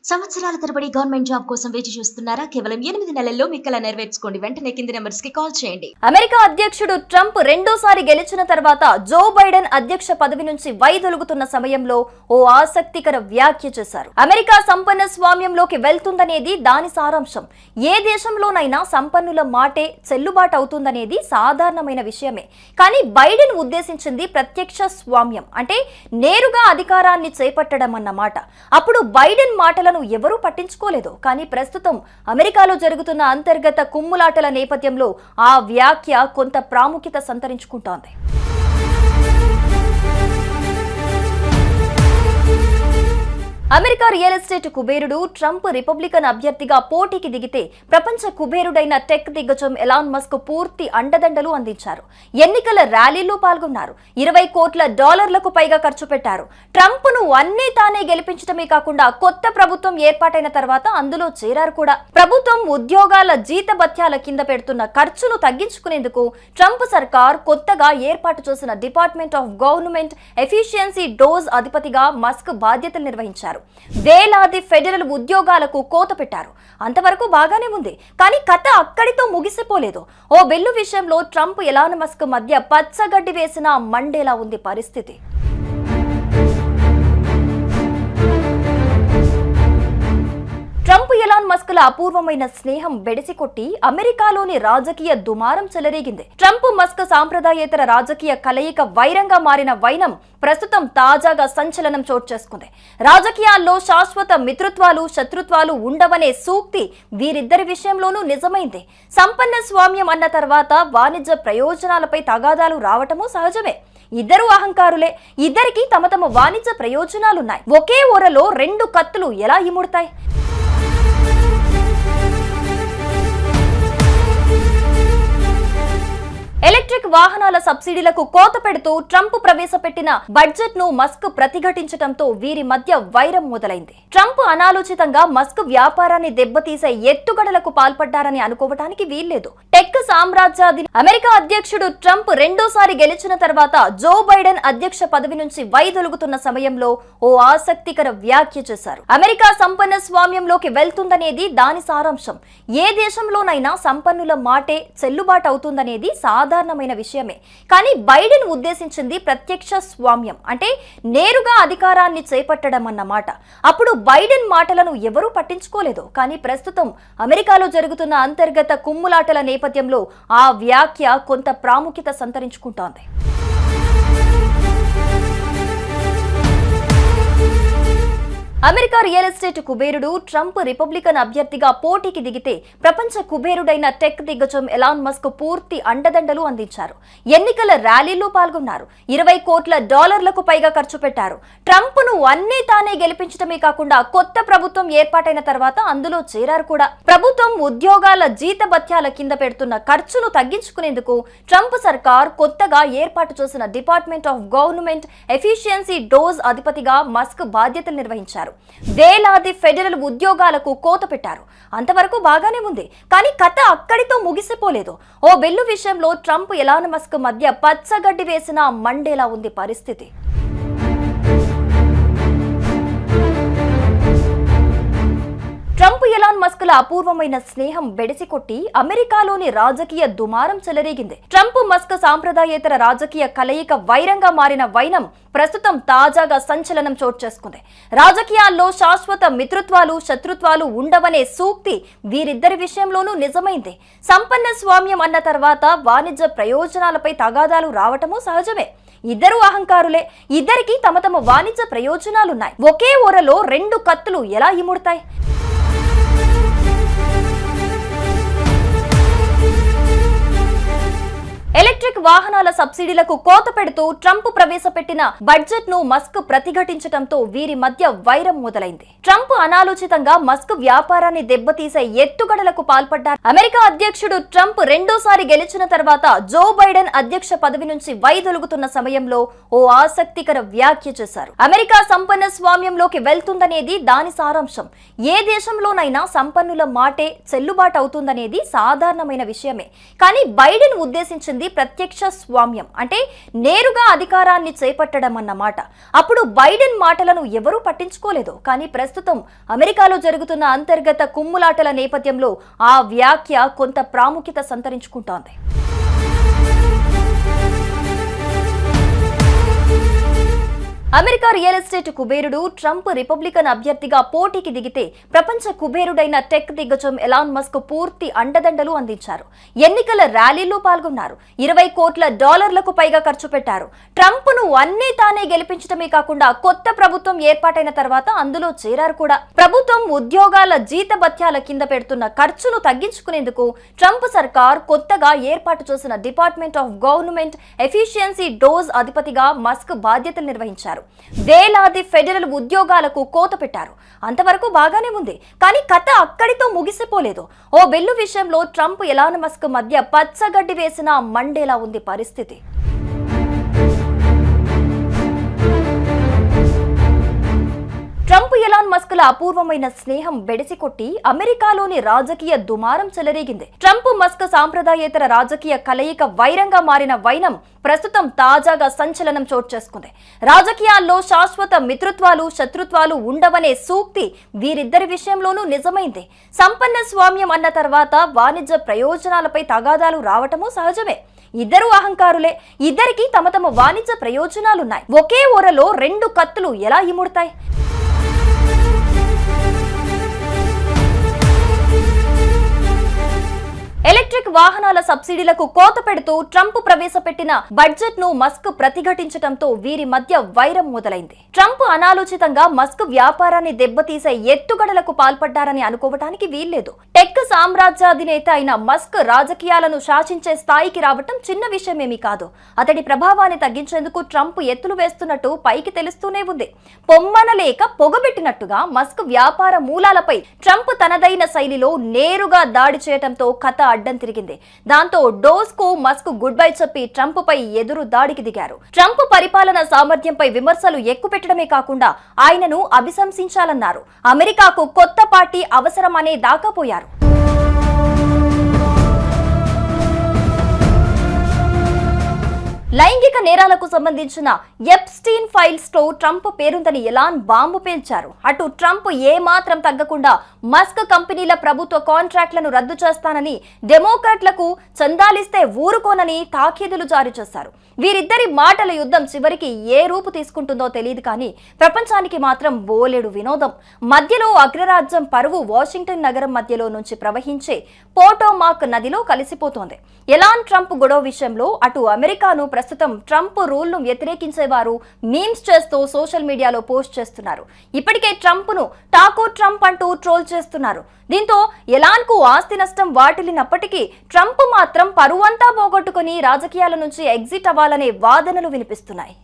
సంవత్సరాల తరబడి government job కోసం వేచి చూస్తున్నారా? కేవలం 8 నెలల్లో మీ కల నెరవేర్చుకోండి. వెంటనే కింది నెంబర్స్ కి కాల్ చేయండి. అమెరికా అధ్యక్షుడు ట్రంప్ రెండోసారి గెలిచిన తర్వాత జో బైడెన్ అధ్యక్ష పదవి నుంచి వైదొలుగుతున్న సమయంలో ఓ ఆసక్తికర వ్యాఖ్య చేశారు. అమెరికా సంపన్న స్వామ్యంలోకి వెళ్తుందనేది దాని సారాంశం. ఏ దేశంలోనైనా సంపన్నుల మాటే చెల్లుబాటు అవుతుందనేది సాధారణమైన విషయమే. కానీ బైడెన్ ఉద్దేశించింది ప్రత్యక్ష స్వామ్యం, అంటే నేరుగా అధికారాన్ని చేపట్టడం అన్నమాట. అప్పుడు బైడెన్ మాటలను ఎవరూ పట్టించుకోలేదు. కానీ ప్రస్తుతం అమెరికాలో జరుగుతున్న అంతర్గత కుమ్ములాటల నేపథ్యంలో ఆ వ్యాఖ్య కొంత ప్రాముఖ్యత సంతరించుకుంటోంది. అమెరికా రియల్ ఎస్టేట్ కుబేరుడు ట్రంప్ రిపబ్లికన్ అభ్యర్థిగా పోటీకి దిగితే ప్రపంచ కుబేరుడైన టెక్ దిగ్గజం ఎలాన్ మస్క్ పూర్తి అండదండలు అందించారు. ఎన్నికల ర్యాలీలో పాల్గొన్నారు. $20 కోట్ల పైగా ఖర్చు పెట్టారు. ట్రంప్ ను అన్నీ తానే గెలిపించడమే కాకుండా కొత్త ప్రభుత్వం ఏర్పాటైన తర్వాత అందులో చేరారు కూడా. ప్రభుత్వం ఉద్యోగాల జీతభత్యాల కింద పెడుతున్న ఖర్చును తగ్గించుకునేందుకు ట్రంప్ సర్కార్ కొత్తగా ఏర్పాటు చేసిన Department of Government Efficiency DOGE అధిపతిగా మస్క్ బాధ్యతలు నిర్వహించారు. వేలాది ఫెడరల్ ఉద్యోగాలకు కోత పెట్టారు. అంతవరకు బాగానే ఉంది. కానీ కథ అక్కడితో ముగిసిపోలేదు. ఓ బిల్లు విషయంలో ట్రంప్ ఎలాన్ మస్క్ మధ్య పచ్చగడ్డి వేసిన మండేలా ఉంది పరిస్థితి. ట్రంప్ ఎలాన్ మస్క్ల అపూర్వమైన స్నేహం బెడిసికొట్టి అమెరికాలోని రాజకీయ దుమారం చెలరేగింది. ట్రంప్ మస్క్ సాంప్రదాయేతర రాజకీయ కలయిక వైరంగా మారిన వైనం ప్రస్తుతం తాజాగా సంచలనం చోటు చేసుకుంది. రాజకీయాల్లో శాశ్వత మిత్రత్వాలు శత్రుత్వాలు ఉండవనే సూక్తి వీరిద్దరి విషయంలోనూ నిజమైంది. సంపన్న స్వామ్యం అన్న తర్వాత వాణిజ్య ప్రయోజనాలపై తగాదాలు రావటమూ సహజమే. ఇద్దరు అహంకారులే. ఇద్దరికి తమ తమ వాణిజ్య ప్రయోజనాలున్నాయి. ఒకే ఓరలో రెండు కత్తులు ఎలా ఇముడతాయి? ఎలక్ట్రిక్ వాహనాల సబ్సిడీలకు కోత పెడుతూ ట్రంప్ ప్రవేశపెట్టిన బడ్జెట్ ను మస్క్ ప్రతిఘటించడంతో వీరి మధ్య వైరం మొదలైంది. ట్రంప్ అనాలోచితంగా మస్క్ వ్యాపారాన్ని దెబ్బతీసే ఎత్తుగడలకు పాల్పడ్డారని అనుకోవటానికి వీల్లేదు. టెక్ సామ్రాజ్యాధి అమెరికా అధ్యక్షుడు ట్రంప్ రెండోసారి గెలిచిన తర్వాత జో బైడెన్ అధ్యక్ష పదవి నుంచి వైదొలుగుతున్న సమయంలో ఓ ఆసక్తికర వ్యాఖ్య చేశారు. అమెరికా సంపన్న స్వామ్యంలోకి వెళ్తుందనేది దాని సారాంశం. ఏ దేశంలోనైనా సంపన్నుల మాటే చెల్లుబాటు అవుతుందనేది సాధారణమైన విషయమే. కానీ బైడెన్ ఉద్దేశించింది ప్రత్యక్ష స్వామ్యం, అంటే నేరుగా అధికారాన్ని చేపట్టడం అన్నమాట. అప్పుడు బైడెన్ మాటలను ఎవరూ పట్టించుకోలేదు. కానీ ప్రస్తుతం అమెరికాలో జరుగుతున్న అంతర్గత కుమ్ములాటల నేపథ్యంలో ఆ వ్యాఖ్య కొంత ప్రాముఖ్యత సంతరించుకుంటోంది. అమెరికా రియల్ ఎస్టేట్ కుబేరుడు ట్రంప్ రిపబ్లికన్ అభ్యర్థిగా పోటీకి దిగితే ప్రపంచ కుబేరుడైన టెక్ దిగ్గజం ఎలాన్ మస్క్ పూర్తి అండదండలు అందించారు. ఎన్నికల ర్యాలీలో పాల్గొన్నారు. $20 కోట్ల పైగా ఖర్చు పెట్టారు. ట్రంప్ ను అన్నీ తానే గెలిపించడమే కాకుండా కొత్త ప్రభుత్వం ఏర్పాటైన తర్వాత అందులో చేరారు కూడా. ప్రభుత్వం ఉద్యోగాల జీతభత్యాల కింద పెడుతున్న ఖర్చును తగ్గించుకునేందుకు ట్రంప్ సర్కార్ కొత్తగా ఏర్పాటు చేసిన Department of Government Efficiency DOGE అధిపతిగా మస్క్ బాధ్యతలు నిర్వహించారు. వేలాది ఫెడరల్ ఉద్యోగాలకు కోత పెట్టారు. అంతవరకు బాగానే ఉంది. కానీ కథ అక్కడితో ముగిసిపోలేదు. ఓ బిల్లు విషయంలో ట్రంప్ ఎలాన్ మస్క్ మధ్య పచ్చగడ్డి వేసిన మండేలా ఉంది పరిస్థితి. ట్రంప్ ఎలాన్ మస్క్ల అపూర్వమైన స్నేహం బెడిసికొట్టి అమెరికాలోని రాజకీయ దుమారం చెలరేగింది. ట్రంప్ మస్క్ సాంప్రదాయేతర రాజకీయ కలయిక వైరంగా మారిన వైనం ప్రస్తుతం తాజాగా సంచలనం చోటు చేసుకుంది. రాజకీయాల్లో శాశ్వత మిత్రత్వాలు శత్రుత్వాలు ఉండవనే సూక్తి వీరిద్దరి విషయంలోనూ నిజమైంది. సంపన్న స్వామ్యం అన్న తర్వాత వాణిజ్య ప్రయోజనాలపై తగాదాలు రావటమూ సహజమే. ఇద్దరు అహంకారులే. ఇద్దరికి తమ తమ వాణిజ్య ప్రయోజనాలున్నాయి. ఒకే ఓరలో రెండు కత్తులు ఎలా ఇముడతాయి? ఎలక్ట్రిక్ వాహనాల సబ్సిడీలకు కోత పెడుతూ ట్రంప్ ప్రవేశపెట్టిన బడ్జెట్ ను మస్క్ ప్రతిఘటించడంతో వీరి మధ్య వైరం మొదలైంది. ట్రంప్ అనాలోచితంగా మస్క్ వ్యాపారాన్ని దెబ్బతీసే ఎత్తుగడలకు పాల్పడ్డారు. అమెరికా అధ్యక్షుడు ట్రంప్ రెండోసారి గెలిచిన తర్వాత జో బైడెన్ అధ్యక్ష పదవి నుంచి వైదొలుగుతున్న సమయంలో ఓ ఆసక్తికర వ్యాఖ్య చేశారు. అమెరికా సంపన్న స్వామ్యంలోకి వెళ్తుందనేది దాని సారాంశం. ఏ దేశంలోనైనా సంపన్నుల మాటే చెల్లుబాటు అవుతుందనేది సాధారణమైన విషయమే. కానీ బైడెన్ ఉద్దేశించింది అనేది ప్రత్యక్ష స్వామ్యం, అంటే నేరుగా అధికారాన్ని చేపట్టడం అన్నమాట. అప్పుడు బైడెన్ మాటలను ఎవరూ పట్టించుకోలేదు. కానీ ప్రస్తుతం అమెరికాలో జరుగుతున్న అంతర్గత కుమ్ములాటల నేపథ్యంలో ఆ వ్యాఖ్య కొంత ప్రాముఖ్యత సంతరించుకుంటోంది. అమెరికా రియల్ ఎస్టేట్ కుబేరుడు ట్రంప్ రిపబ్లికన్ అభ్యర్థిగా పోటీకి దిగితే ప్రపంచ కుబేరుడైన టెక్ దిగ్గజం ఎలాన్ మస్క్ పూర్తి అండదండలు అందించారు. ఎన్నికల ర్యాలీల్లో పాల్గొన్నారు. 20 కోట్ల డాలర్లకు పైగా ఖర్చు పెట్టారు. ట్రంప్ ను అన్నీ తానే గెలిపించడమే కాకుండా కొత్త ప్రభుత్వం ఏర్పాటైన తర్వాత అందులో చేరారు కూడా. ప్రభుత్వం ఉద్యోగాల జీతభత్యాల కింద పెడుతున్న ఖర్చును తగ్గించుకునేందుకు ట్రంప్ సర్కార్ కొత్తగా ఏర్పాటు చేసిన Department of Government Efficiency DOGE అధిపతిగా మస్క్ బాధ్యతలు నిర్వహించారు. వేలాది ఫెడరల్ ఉద్యోగాలకు కోత పెట్టారు. అంతవరకు బాగానే ఉంది. కానీ కథ అక్కడితో ముగిసిపోలేదు. ఓ బిల్లు విషయంలో ట్రంప్ ఎలాన్ మస్క్ మధ్య పచ్చగడ్డి వేసినా మండేలా ఉంది పరిస్థితి. ట్రంప్ ఎలాన్ మస్క్ ల అపూర్వమైన స్నేహం బెడిసికొట్టి అమెరికాలోని రాజకీయ దుమారం చెలరేగింది. ట్రంప్ మస్క్ సాంప్రదాయేతర రాజకీయ కలయిక వైరంగా మారిన వైనం ప్రస్తుతం తాజాగా సంచలనం చోటు చేసుకుంది. రాజకీయాల్లో శాశ్వత మిత్రత్వాలు శత్రుత్వాలు ఉండవనే సూక్తి వీరిద్దరి విషయంలోనూ నిజమైంది. సంపన్న స్వామ్యం అన్న తర్వాత వాణిజ్య ప్రయోజనాలపై తగాదాలు రావటమూ సహజమే. ఇద్దరు అహంకారులే. ఇద్దరికి తమ తమ వాణిజ్య ప్రయోజనాలున్నాయి. ఒకే ఓరలో 2 కత్తులు ఎలా ఇముడతాయి? ఎలక్ట్రిక్ వాహనాల సబ్సిడీలకు కోత పెడుతూ ట్రంప్ ప్రవేశపెట్టిన బడ్జెట్ ను మస్క్ ప్రతిఘటించడంతో వీరి మధ్య వైరం మొదలైంది. ట్రంప్ అనాలోచితంగా మస్క్ వ్యాపారాన్ని దెబ్బతీసే ఎత్తుగడలకు పాల్పడ్డారని అనుకోవటానికి వీల్లేదు. టెక్ సామ్రాజ్యాధినేత అయిన మస్క్ రాజకీయాలను శాసించే స్థాయికి రావటం చిన్న విషయమేమీ కాదు. అతడి ప్రభావాన్ని తగ్గించేందుకు ట్రంప్ ఎత్తులు వేస్తున్నట్టు పైకి తెలుస్తూనే ఉంది. పొమ్మనలేక పొగబెట్టినట్టుగా మస్క్ వ్యాపార మూలాలపై ట్రంప్ తనదైన శైలిలో నేరుగా దాడి చేయడంతో కథ అడ్డం తిరిగింది. దాంతో డోస్ కు మస్క్ గుడ్ బై చెప్పి ట్రంప్ పై ఎదురు దాడికి దిగారు. ట్రంప్ పరిపాలన సామర్థ్యంపై విమర్శలు ఎక్కుపెట్టడమే కాకుండా ఆయనను అభిశంసించాలన్నారు. అమెరికాకు కొత్త పార్టీ అవసరమనే దాకాపోయారు. లైంగిక నేరాలకు సంబంధించిన ఎప్స్టీన్ ఫైల్స్ లో ట్రంప్ పేరుందని ఎలాన్ బాంబు పేల్చారు. అటు ట్రంప్ ఏమాత్రం తగ్గకుండా మస్క్ కంపెనీల ప్రభుత్వ కాంట్రాక్ట్లను రద్దు చేస్తానని, డెమోక్రాట్లకు చందాలిస్తే ఊరుకోనని తాకీదులు జారీ చేశారు. వీరిద్దరి మాటల యుద్ధం చివరికి ఏ రూపు తీసుకుంటుందో తెలియదు. కానీ ప్రపంచానికి మాత్రం బోలెడు వినోదం. మధ్యలో అగ్రరాజ్యం పరువు వాషింగ్టన్ నగరం మధ్యలో నుంచి ప్రవహించే పోటోమాక్ నదిలో కలిసిపోతోంది. ఎలాన్ ట్రంప్ గొడవ విషయంలో అటు అమెరికాను ప్రస్తుతం ట్రంప్ రూల్ ను వ్యతిరేకించేవారు మీమ్స్ చేస్తూ సోషల్ మీడియాలో పోస్ట్ చేస్తున్నారు. ఇప్పటికే ట్రంప్ ను టాకో ట్రంప్ అంటూ ట్రోల్ చేస్తున్నారు. దీంతో ఎలాన్ కు ఆస్తి నష్టం వాటిల్లినప్పటికీ ట్రంప్ మాత్రం పరువంతా పోగొట్టుకుని రాజకీయాల నుంచి ఎగ్జిట్ అవ్వాలనే వాదనలు వినిపిస్తున్నాయి.